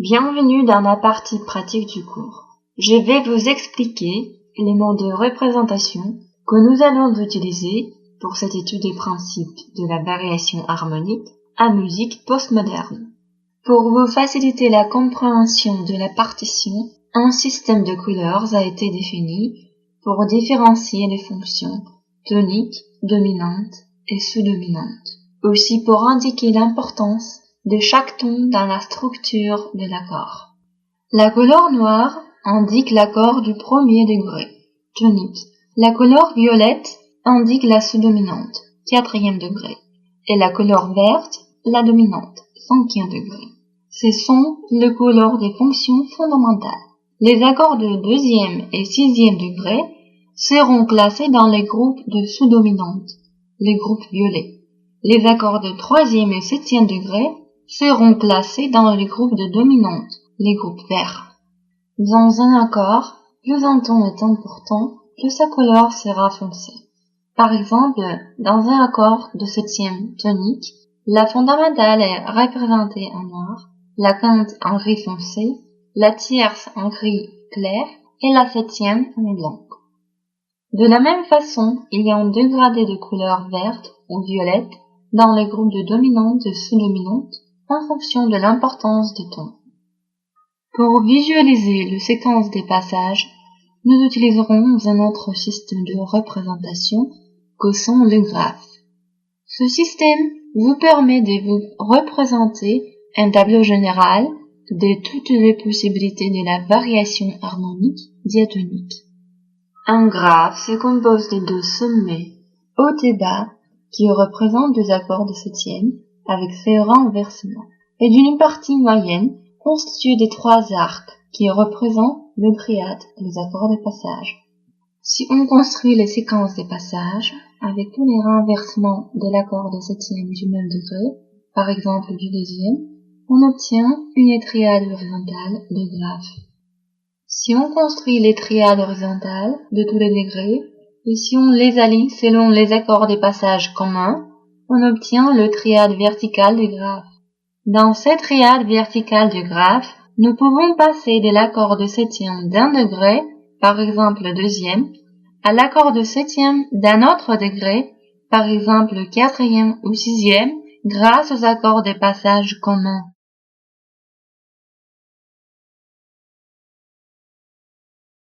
Bienvenue dans la partie pratique du cours. Je vais vous expliquer les mots de représentation que nous allons utiliser pour cette étude des principes de la variation harmonique en musique postmoderne. Pour vous faciliter la compréhension de la partition, un système de couleurs a été défini pour différencier les fonctions toniques, dominantes et sous-dominantes. Aussi pour indiquer l'importance de chaque ton dans la structure de l'accord. La couleur noire indique l'accord du premier degré, tonique. La couleur violette indique la sous-dominante, quatrième degré. Et la couleur verte, la dominante, cinquième degré. Ce sont les couleurs des fonctions fondamentales. Les accords de deuxième et sixième degré seront classés dans les groupes de sous-dominantes, les groupes violets. Les accords de troisième et septième degré seront classés dans les groupes de dominantes, les groupes verts. Dans un accord, plus un ton est important, plus sa couleur sera foncée. Par exemple, dans un accord de septième tonique, la fondamentale est représentée en noir, la quinte en gris foncé, la tierce en gris clair et la septième en blanc. De la même façon, il y a un dégradé de couleur verte ou violette dans les groupes de dominantes et sous-dominantes en fonction de l'importance des tons. Pour visualiser le séquence des passages, nous utiliserons un autre système de représentation que sont les graphes. Ce système vous permet de vous représenter un tableau général de toutes les possibilités de la variation harmonique diatonique. Un graphe se compose de deux sommets, haut et bas, qui représentent deux accords de septième avec ses renversements, et d'une partie moyenne constituée des trois arcs qui représentent le triade, les accords de passage. Si on construit les séquences des passages avec tous les renversements de l'accord de septième du même degré, par exemple du deuxième, on obtient une triade horizontale de graphes. Si on construit les triades horizontales de tous les degrés, et si on les aligne selon les accords des passages communs, on obtient le triade verticale du graphe. Dans cette triade verticale du graphe, nous pouvons passer de l'accord de septième d'un degré, par exemple le deuxième, à l'accord de septième d'un autre degré, par exemple le quatrième ou sixième, grâce aux accords des passages communs.